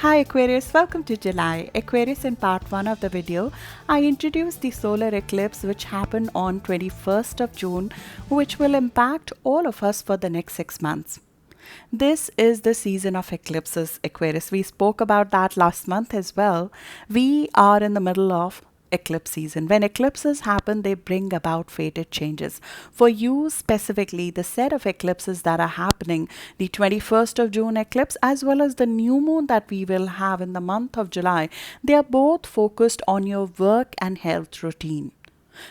Hi Aquarius, welcome to July. Aquarius, in part 1 of the video, I introduced the solar eclipse which happened on 21st of June, which will impact all of us for the next 6 months. This is the season of eclipses, Aquarius. We spoke about that last month as well. We are in the middle of eclipse season. When eclipses happen, they bring about fated changes. For you specifically, the set of eclipses that are happening, the 21st of June eclipse as well as the new moon that we will have in the month of July, they are both focused on your work and health routine.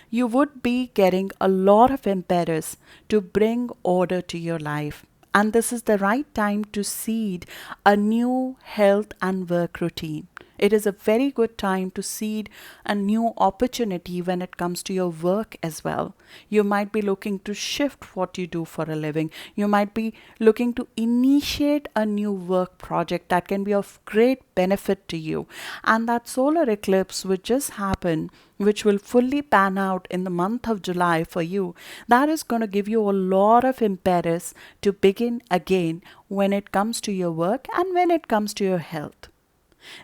You would be getting a lot of impetus to bring order to your life. And this is the right time to seed a new health and work routine. It is a very good time to seed a new opportunity when it comes to your work as well. You might be looking to shift what you do for a living. You might be looking to initiate a new work project that can be of great benefit to you. And that solar eclipse which just happened, which will fully pan out in the month of July for you, that is going to give you a lot of impetus to begin again when it comes to your work and when it comes to your health.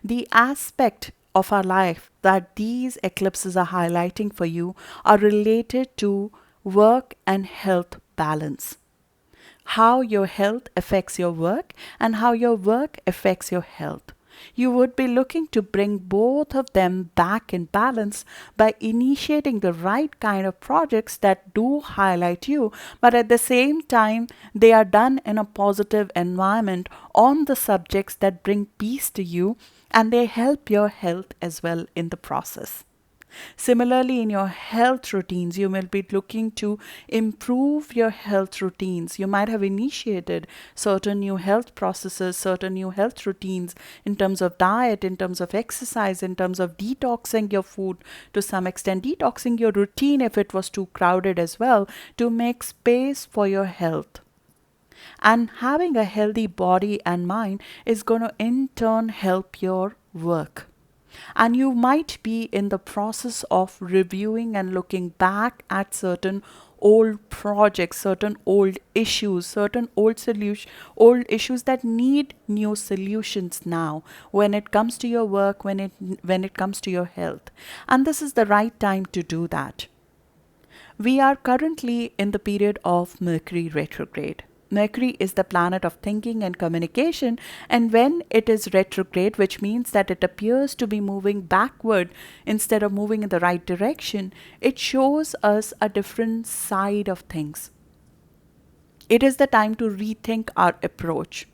The aspect of our life that these eclipses are highlighting for you are related to work and health balance. How your health affects your work and how your work affects your health. You would be looking to bring both of them back in balance by initiating the right kind of projects that do highlight you, but at the same time, they are done in a positive environment on the subjects that bring peace to you and they help your health as well in the process. Similarly, in your health routines, you will be looking to improve your health routines. You might have initiated certain new health processes, certain new health routines in terms of diet, in terms of exercise, in terms of detoxing your food to some extent, detoxing your routine if it was too crowded as well, to make space for your health. And having a healthy body and mind is going to in turn help your work. And you might be in the process of reviewing and looking back at certain old projects, certain old issues, certain old issues that need new solutions now when it comes to your work, when it comes to your health. And this is the right time to do that. We are currently in the period of Mercury retrograde. Mercury is the planet of thinking and communication, and when it is retrograde, which means that it appears to be moving backward instead of moving in the right direction, it shows us a different side of things. It is the time to rethink our approach.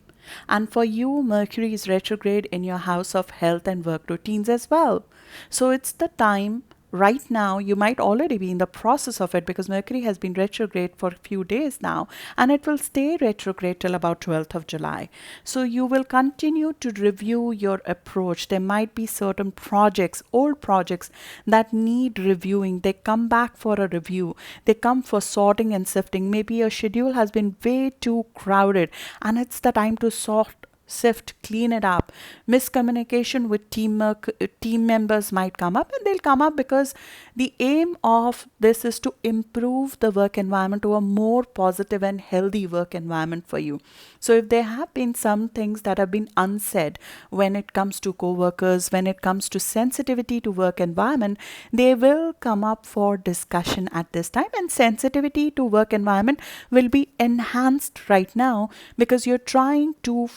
And for you, Mercury is retrograde in your house of health and work routines as well. So it's the time right now. You might already be in the process of it because Mercury has been retrograde for a few days now and it will stay retrograde till about 12th of July. So you will continue to review your approach. There might be certain projects, old projects that need reviewing. They come back for a review. They come for sorting and sifting. Maybe your schedule has been way too crowded and it's the time to sort, sift, clean it up. Miscommunication with team members might come up, and they'll come up because the aim of this is to improve the work environment to a more positive and healthy work environment for you. So if there have been some things that have been unsaid when it comes to co-workers, when it comes to sensitivity to work environment, they will come up for discussion at this time, and sensitivity to work environment will be enhanced right now because you're trying to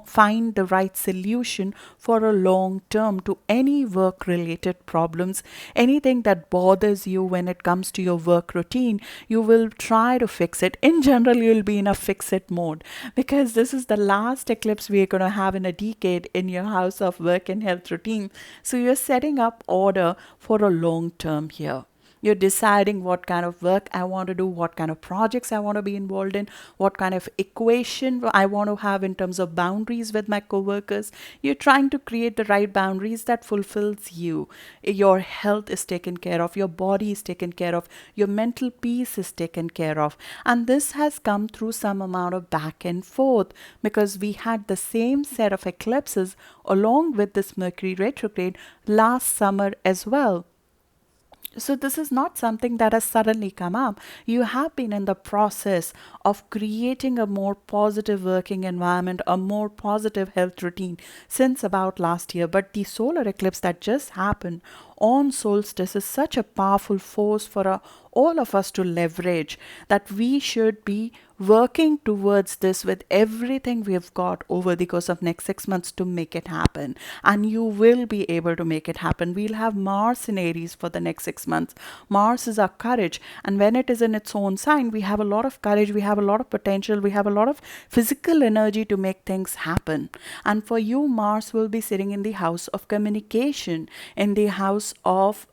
find the right solution for a long term to any work related problems. Anything that bothers you when it comes to your work routine, you will try to fix it. In general, you'll be in a fix it mode because this is the last eclipse we're going to have in a decade in your house of work and health routine. So you're setting up order for a long term here. You're deciding what kind of work I want to do, what kind of projects I want to be involved in, what kind of equation I want to have in terms of boundaries with my coworkers. You're trying to create the right boundaries that fulfills you. Your health is taken care of, your body is taken care of, your mental peace is taken care of. And this has come through some amount of back and forth because we had the same set of eclipses along with this Mercury retrograde last summer as well. So, this is not something that has suddenly come up. You have been in the process of creating a more positive working environment, a more positive health routine since about last year. But the solar eclipse that just happened on solstice is such a powerful force for all of us to leverage, that we should be working towards this with everything we've got over the course of next 6 months to make it happen. And you will be able to make it happen. We'll have Mars in Aries for the next 6 months. Mars is our courage, and when it is in its own sign, we have a lot of courage, we have a lot of potential, we have a lot of physical energy to make things happen. And for you, Mars will be sitting in the house of communication, in the house of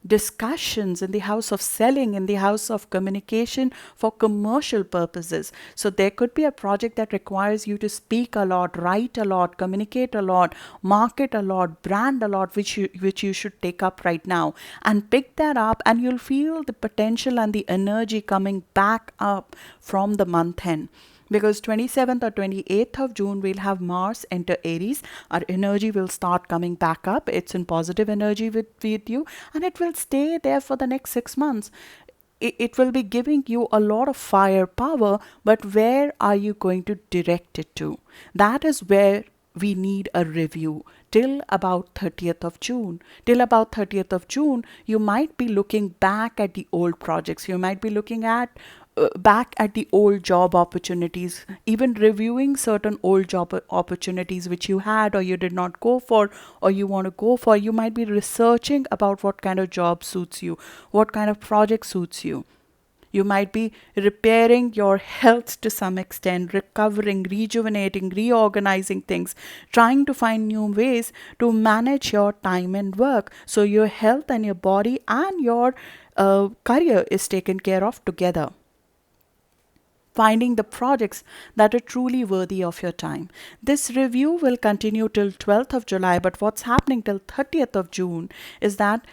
discussions, in the house of selling, in the house of communication for commercial purposes. So there could be a project that requires you to speak a lot, write a lot, communicate a lot, market a lot, brand a lot, which you should take up right now and pick that up, and you'll feel the potential and the energy coming back up from the month end, because 27th or 28th of June we'll have Mars enter Aries. Our energy will start coming back up. It's in positive energy with you, and it will stay there for the next 6 months. It will be giving you a lot of firepower, but where are you going to direct it to? That is where we need a review. Till about 30th of June. Till about 30th of June, you might be looking back at the old projects. You might be looking at back at the old job opportunities, even reviewing certain old job opportunities which you had or you did not go for or you want to go for. You might be researching about what kind of job suits you, what kind of project suits you. You might be repairing your health to some extent, recovering, rejuvenating, reorganizing things, trying to find new ways to manage your time and work so your health and your body and your career is taken care of together. Finding the projects that are truly worthy of your time. This review will continue till 12th of July, but what's happening till 30th of June is that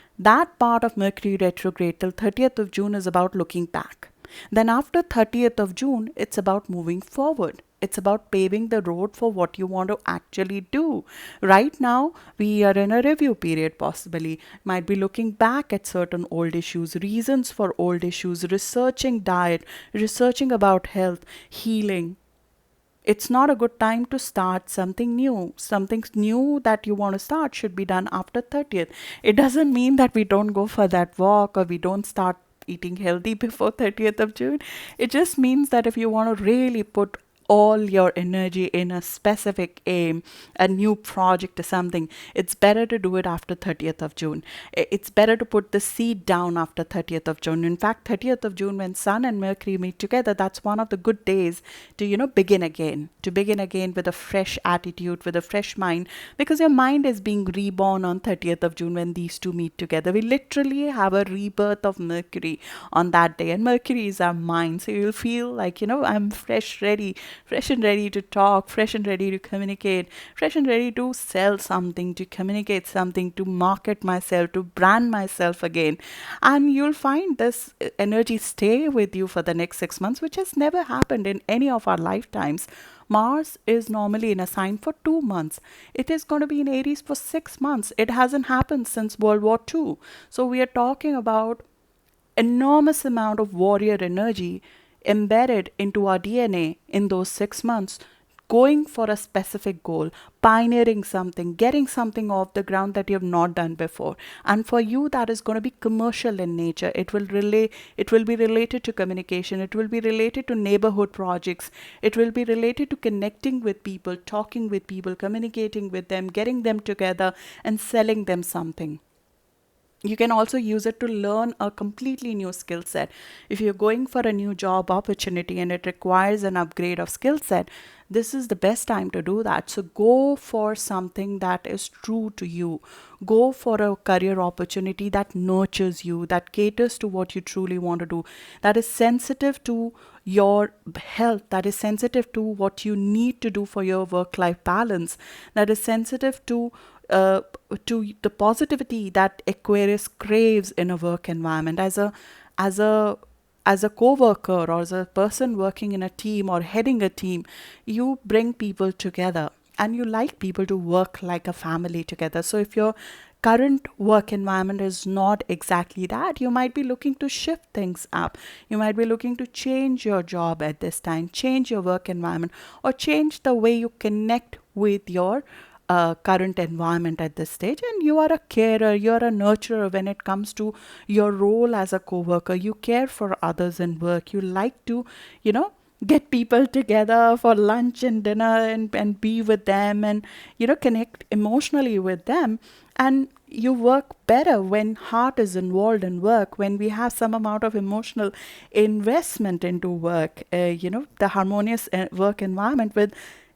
part of Mercury retrograde till 30th of June is about looking back. Then after 30th of June, it's about moving forward. It's about paving the road for what you want to actually do. Right now, we are in a review period, possibly. Might be looking back at certain old issues, reasons for old issues, researching diet, researching about health, healing. It's not a good time to start something new. Something new that you want to start should be done after 30th. It doesn't mean that we don't go for that walk or we don't start eating healthy before 30th of June. It just means that if you want to really put all your energy in a specific aim, a new project or something, it's better to do it after 30th of June. It's better to put the seed down after 30th of June. In fact, 30th of June, when Sun and Mercury meet together, that's one of the good days to, begin again, with a fresh attitude, with a fresh mind, because your mind is being reborn on 30th of June when these two meet together. We literally have a rebirth of Mercury on that day, and Mercury is our mind. So you'll feel like, I'm fresh and ready to talk, fresh and ready to communicate, fresh and ready to sell something, to communicate something, to market myself, to brand myself again. And you'll find this energy stay with you for the next 6 months, which has never happened in any of our lifetimes. Mars is normally in a sign for 2 months. It is going to be in Aries for 6 months. It hasn't happened since World War II. So we are talking about enormous amount of warrior energy embedded into our DNA in those 6 months, going for a specific goal, pioneering something, getting something off the ground that you have not done before. And for you, that is going to be commercial in nature. It will be related to communication, it will be related to neighborhood projects, it will be related to connecting with people, talking with people, communicating with them, getting them together and selling them something. You can also use it to learn a completely new skill set. If you're going for a new job opportunity and it requires an upgrade of skill set, this is the best time to do that. So go for something that is true to you. Go for a career opportunity that nurtures you, that caters to what you truly want to do, that is sensitive to your health, that is sensitive to what you need to do for your work-life balance, that is sensitive uh, to the positivity that Aquarius craves in a work environment. As a as a co-worker or as a person working in a team or heading a team, you bring people together and you like people to work like a family together. So if you're current work environment is not exactly that. You might be looking to shift things up. You might be looking to change your job at this time, change your work environment, or change the way you connect with your current environment at this stage. And you are a carer, you're a nurturer when it comes to your role as a co-worker. You care for others in work. You like to, get people together for lunch and dinner, and be with them, and connect emotionally with them. And you work better when heart is involved in work, when we have some amount of emotional investment into work, the harmonious work environment with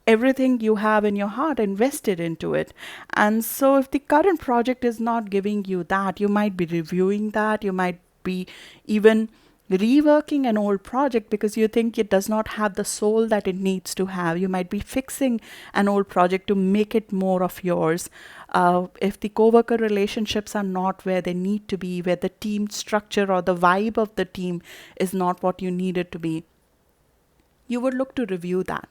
everything you have in your heart invested into it. And so if the current project is not giving you that, you might be reviewing that. You might be even reworking an old project because you think it does not have the soul that it needs to have. You might be fixing an old project to make it more of yours. If the coworker relationships are not where they need to be, where the team structure or the vibe of the team is not what you need it to be, you would look to review that.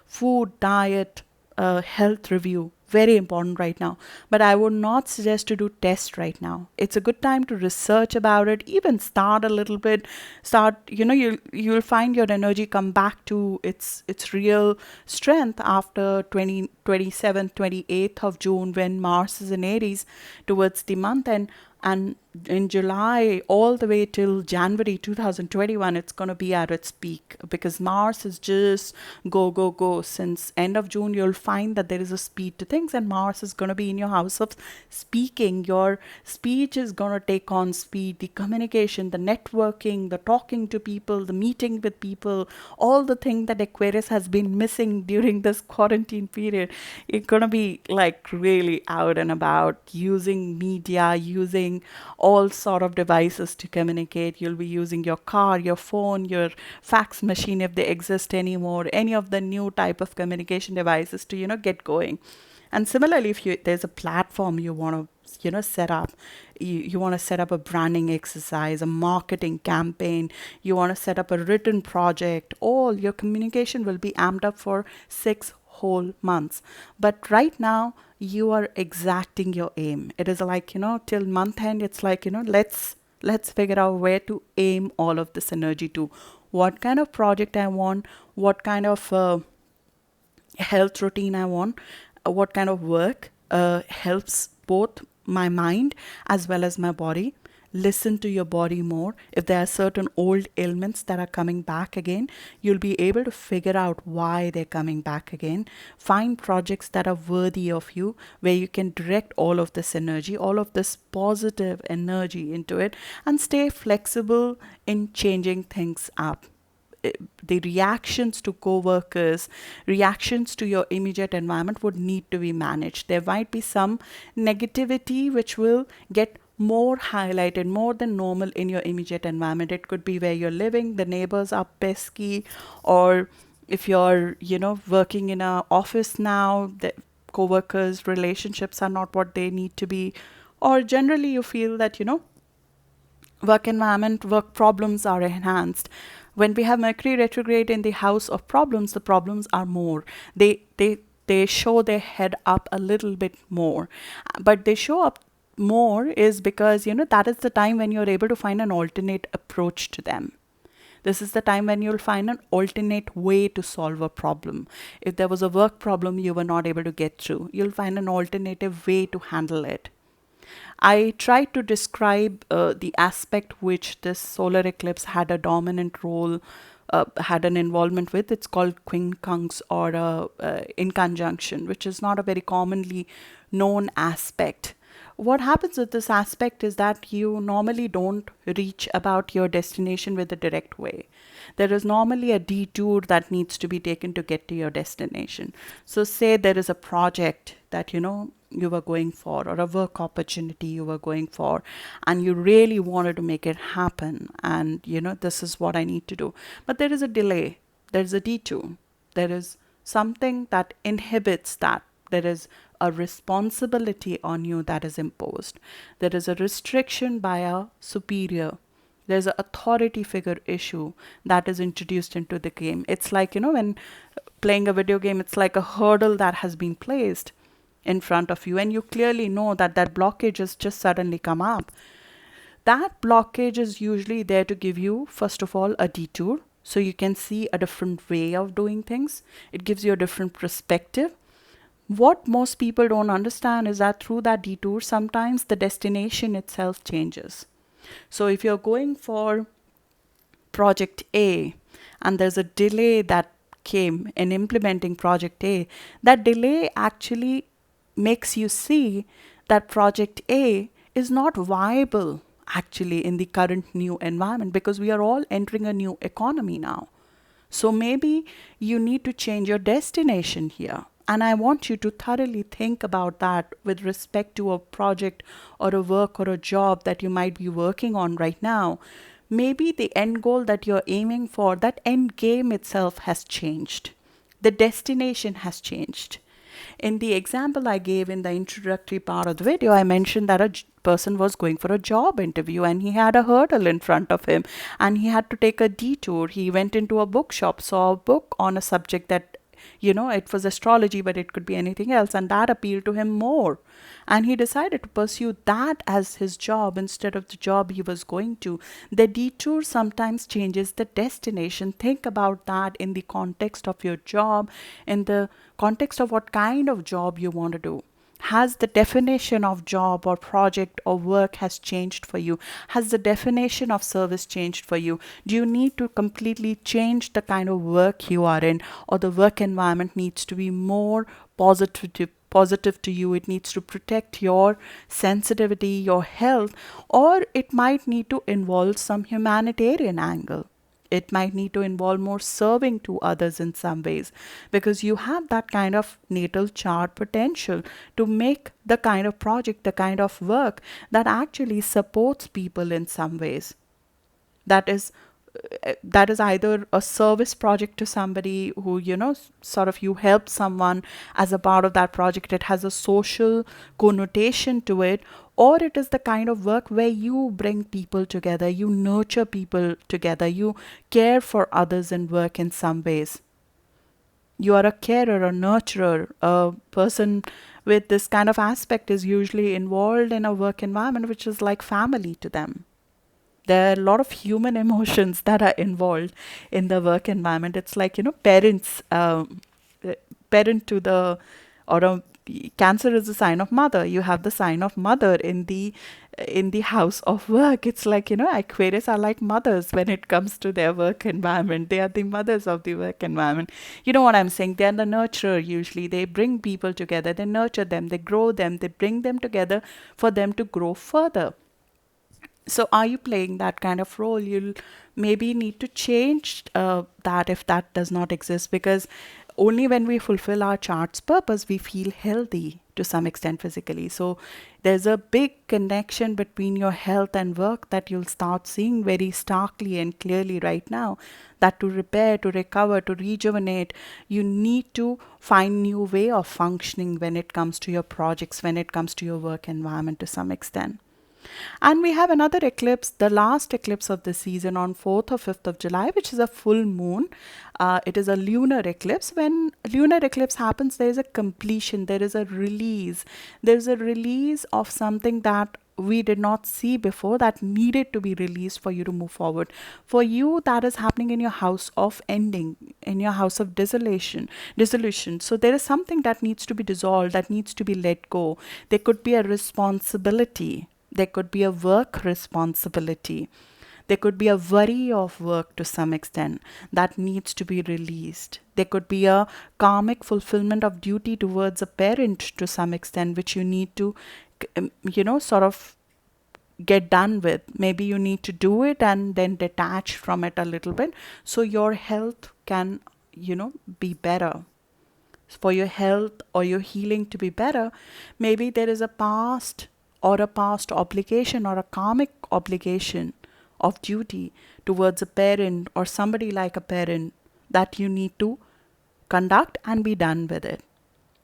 Food, diet, health review, very important right now. But I would not suggest to do tests right now. It's a good time to research about it, even start a little bit. Start, you'll find your energy come back to its real strength after 27th, 28th of June, when Mars is in Aries towards the month end. And in July all the way till January 2021, it's going to be at its peak, because Mars is just go, go, go. Since end of June, you'll find that there is a speed to things, and Mars is going to be in your house of speaking. Your speech is going to take on speed, the communication, the networking, the talking to people, the meeting with people, all the thing that Aquarius has been missing during this quarantine period. You're going to be like really out and about, using media, using all sort of devices to communicate. You'll be using your car, your phone, your fax machine, if they exist anymore, any of the new type of communication devices to get going. And similarly, if there's a platform you want to set up, you want to set up a branding exercise, a marketing campaign, you want to set up a written project, all your communication will be amped up for 6 whole months. But right now you are exacting your aim. It is like, till month end, it's like, let's figure out where to aim all of this energy to. What kind of project I want, what kind of health routine I want, what kind of work helps both my mind as well as my body. Listen to your body more. If there are certain old ailments that are coming back again, you'll be able to figure out why they're coming back again. Find projects that are worthy of you, where you can direct all of this energy, all of this positive energy into it, and stay flexible in changing things up. The reactions to co-workers, reactions to your immediate environment would need to be managed. There might be some negativity which will get more highlighted, more than normal in your immediate environment. It could be where you're living, the neighbors are pesky, or if you're, working in an office now, the co-workers' relationships are not what they need to be, or generally you feel that, work environment, work problems are enhanced. When we have Mercury retrograde in the house of problems, the problems are more. They show their head up a little bit more, but they show up more is because that is the time when you're able to find an alternate approach to them. This is the time when you'll find an alternate way to solve a problem. If there was a work problem you were not able to get through, you'll find an alternative way to handle it. I tried to describe the aspect which this solar eclipse had a dominant role, had an involvement with. It's called quincunx, or in conjunction, which is not a very commonly known aspect. What happens with this aspect is that you normally don't reach about your destination with a direct way. There is normally a detour that needs to be taken to get to your destination. So say there is a project that you were going for, or a work opportunity you were going for, and you really wanted to make it happen, and this is what I need to do. But there is a delay, there's a detour, there is something that inhibits that. There is a responsibility on you that is imposed. There is a restriction by a superior. There's an authority figure issue that is introduced into the game. It's like, when playing a video game, it's like a hurdle that has been placed. in front of you and you clearly know that that blockage has just suddenly come up, that blockage is usually there to give you, first of all, a detour. So you can see a different way of doing things. It gives you a different perspective. What most people don't understand is that through that detour, sometimes the destination itself changes. So if you're going for project A and there's a delay that came in implementing project A, that delay actually makes you see that project A is not viable actually in the current new environment, because we are all entering a new economy now. So maybe you need to change your destination here. And I want you to thoroughly think about that with respect to a project or a work or a job that you might be working on right now. Maybe the end goal that you're aiming for, that end game itself has changed. The destination has changed. In the example I gave in the introductory part of the video, I mentioned that a person was going for a job interview and he had a hurdle in front of him and he had to take a detour. He went into a bookshop, saw a book on a subject that, it was astrology, but it could be anything else, and that appealed to him more. And he decided to pursue that as his job instead of the job he was going to. The detour sometimes changes the destination. Think about that in the context of your job, in the context of what kind of job you want to do. Has the definition of job or project or work has changed for you? Has the definition of service changed for you? Do you need to completely change the kind of work you are in, or the work environment needs to be more positive to you? It needs to protect your sensitivity, your health, or it might need to involve some humanitarian angle. It might need to involve more serving to others in some ways, because you have that kind of natal chart potential to make the kind of project, the kind of work that actually supports people in some ways. That is either a service project to somebody who, sort of you help someone as a part of that project. It has a social connotation to it, or it is the kind of work where you bring people together, you nurture people together, you care for others in work in some ways. You are a carer, a nurturer. A person with this kind of aspect is usually involved in a work environment which is like family to them. There are a lot of human emotions that are involved in the work environment. It's like, parent to the, or a, cancer is a sign of mother. You have the sign of mother in the house of work. It's like, Aquarius are like mothers when it comes to their work environment. They are the mothers of the work environment. You know what I'm saying? They're the nurturer usually. They bring people together, they nurture them, they grow them, they bring them together for them to grow further. So are you playing that kind of role? You'll maybe need to change that if that does not exist, because only when we fulfill our chart's purpose, we feel healthy to some extent physically. So there's a big connection between your health and work that you'll start seeing very starkly and clearly right now. That to repair, to recover, to rejuvenate, you need to find new way of functioning when it comes to your projects, when it comes to your work environment to some extent. And we have another eclipse, the last eclipse of the season on 4th or 5th of July, which is a full moon. It is a lunar eclipse. When lunar eclipse happens, there is a completion, there is a release. There is a release of something that we did not see before that needed to be released for you to move forward. For you, that is happening in your house of ending, in your house of dissolution. So there is something that needs to be dissolved, that needs to be let go. There could be a responsibility. There could be a work responsibility. There could be a worry of work to some extent that needs to be released. There could be a karmic fulfillment of duty towards a parent to some extent, which you need to, sort of get done with. Maybe you need to do it and then detach from it a little bit so your health can, be better. For your health or your healing to be better, maybe there is a past obligation or a karmic obligation of duty towards a parent or somebody like a parent that you need to conduct and be done with it.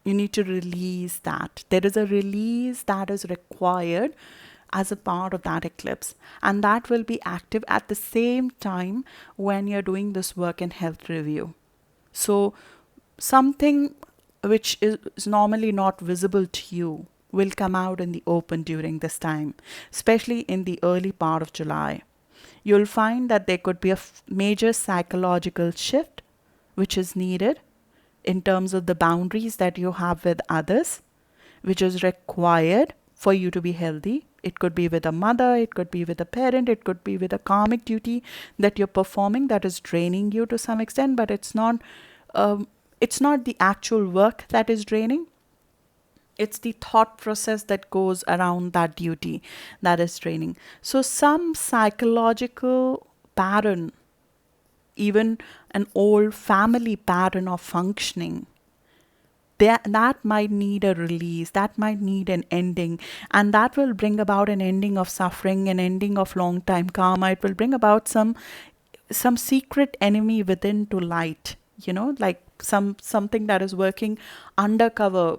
You need to release that. There is a release that is required as a part of that eclipse, and that will be active at the same time when you're doing this work and health review. So something which is normally not visible to you, will come out in the open during this time, especially in the early part of July. You'll find that there could be a major psychological shift which is needed in terms of the boundaries that you have with others, which is required for you to be healthy. It could be with a mother, it could be with a parent, it could be with a karmic duty that you're performing that is draining you to some extent, but um, it's not the actual work that is draining. It's the thought process that goes around that duty that is draining. So some psychological pattern, even an old family pattern of functioning, that might need a release, that might need an ending, and that will bring about an ending of suffering, an ending of long time karma. It will bring about some secret enemy within to light, like something that is working undercover,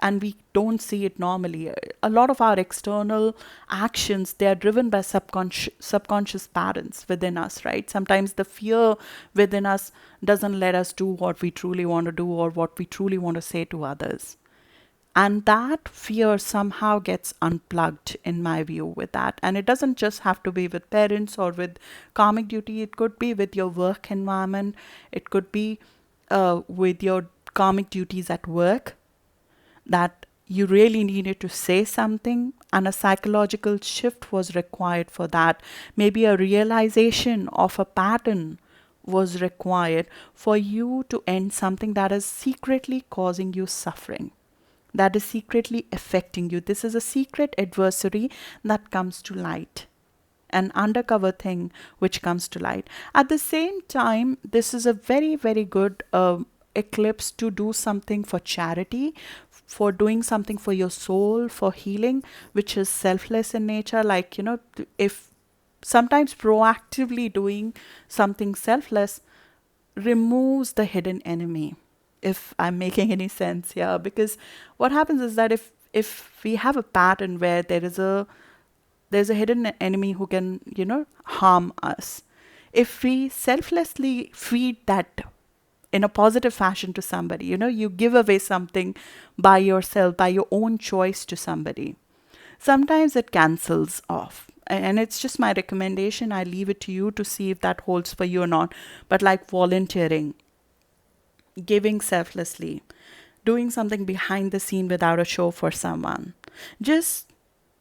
and we don't see it normally. A lot of our external actions, they are driven by subconscious patterns within us, right? Sometimes the fear within us doesn't let us do what we truly want to do or what we truly want to say to others. And that fear somehow gets unplugged, in my view, with that. And it doesn't just have to be with parents or with karmic duty. It could be with your work environment. It could be with your karmic duties at work, that you really needed to say something and a psychological shift was required for that. Maybe a realization of a pattern was required for you to end something that is secretly causing you suffering, that is secretly affecting you. This is a secret adversary that comes to light, an undercover thing which comes to light. At the same time, this is a very, very good eclipse to do something for charity, for doing something for your soul, for healing, which is selfless in nature. Like, if sometimes proactively doing something selfless removes the hidden enemy, if I'm making any sense here. Because what happens is that if we have a pattern where there's a hidden enemy who can, harm us, if we selflessly feed that in a positive fashion to somebody, you give away something by yourself, by your own choice to somebody, sometimes it cancels off. And it's just my recommendation. I leave it to you to see if that holds for you or not. But like volunteering, giving selflessly, doing something behind the scene without a show for someone, just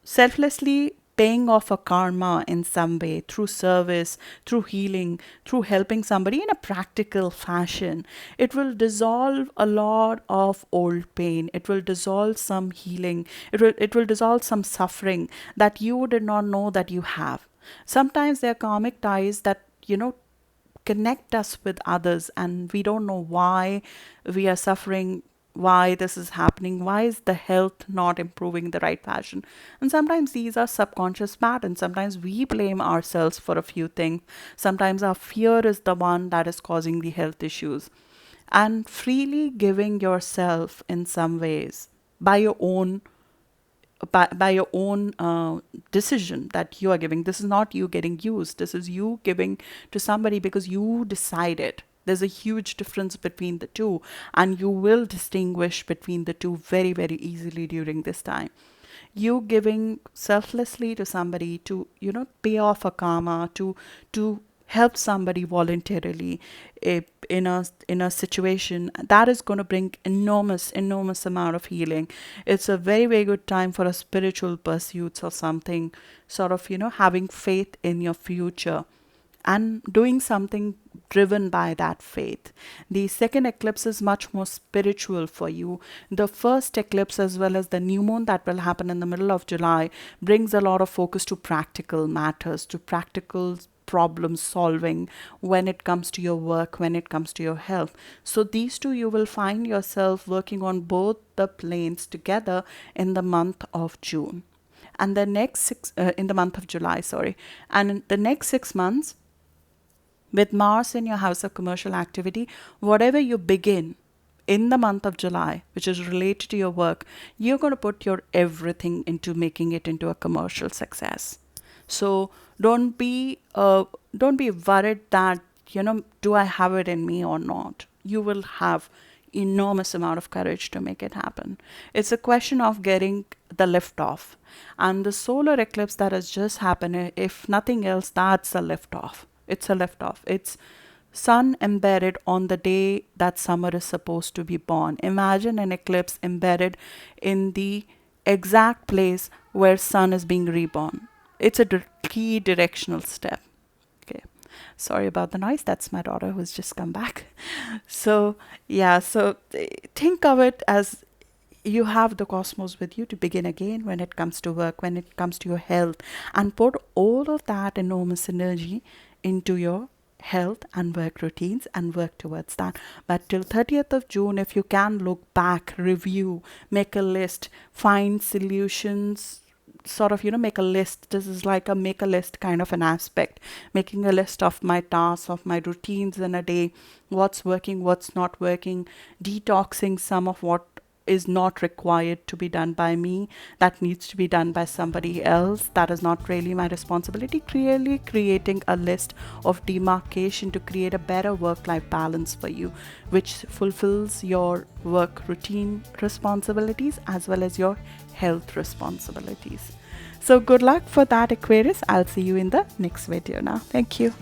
selflessly paying off a karma in some way through service, through healing, through helping somebody in a practical fashion. It will dissolve a lot of old pain. It will dissolve some healing. It will dissolve some suffering that you did not know that you have. Sometimes there are karmic ties that, connect us with others, and we don't know why we are suffering, why this is happening, why is the health not improving the right fashion. And sometimes these are subconscious patterns. Sometimes we blame ourselves for a few things. Sometimes our fear is the one that is causing the health issues. And freely giving yourself in some ways by your own decision that you are giving. This is not you getting used. This is you giving to somebody because you decided. There's a huge difference between the two, and you will distinguish between the two very, very easily during this time. You giving selflessly to somebody to, pay off a karma, to help somebody voluntarily, in a situation that is going to bring enormous amount of healing. It's a very, very good time for a spiritual pursuits or something, sort of, having faith in your future and doing something driven by that faith. The second eclipse is much more spiritual for you. The first eclipse, as well as the new moon that will happen in the middle of July, brings a lot of focus to practical matters, to practical problem solving when it comes to your work, when it comes to your health. So these two, you will find yourself working on both the planes together in the month of June. And the in the month of July, sorry. And in the next 6 months, with Mars in your house of commercial activity, whatever you begin in the month of July, which is related to your work, you're going to put your everything into making it into a commercial success. So don't be worried that, do I have it in me or not? You will have enormous amount of courage to make it happen. It's a question of getting the lift off. And the solar eclipse that has just happened, if nothing else, that's a lift off. It's a lift off. It's sun embedded on the day that summer is supposed to be born. Imagine an eclipse embedded in the exact place where sun is being reborn. It's a key directional step. Okay. Sorry about the noise. That's my daughter who's just come back. So, yeah, so think of it as you have the cosmos with you to begin again when it comes to work, when it comes to your health, and put all of that enormous energy into your health and work routines and work towards that. But till 30th of June, if you can look back, review, make a list, find solutions, sort of, make a list. This is like a make a list kind of an aspect, making a list of my tasks, of my routines in a day, what's working, what's not working, detoxing some of what is not required to be done by me, that needs to be done by somebody else, that is not really my responsibility. Clearly creating a list of demarcation to create a better work-life balance for you, which fulfills your work routine responsibilities as well as your health responsibilities. So good luck for that, Aquarius. I'll see you in the next video now. Thank you.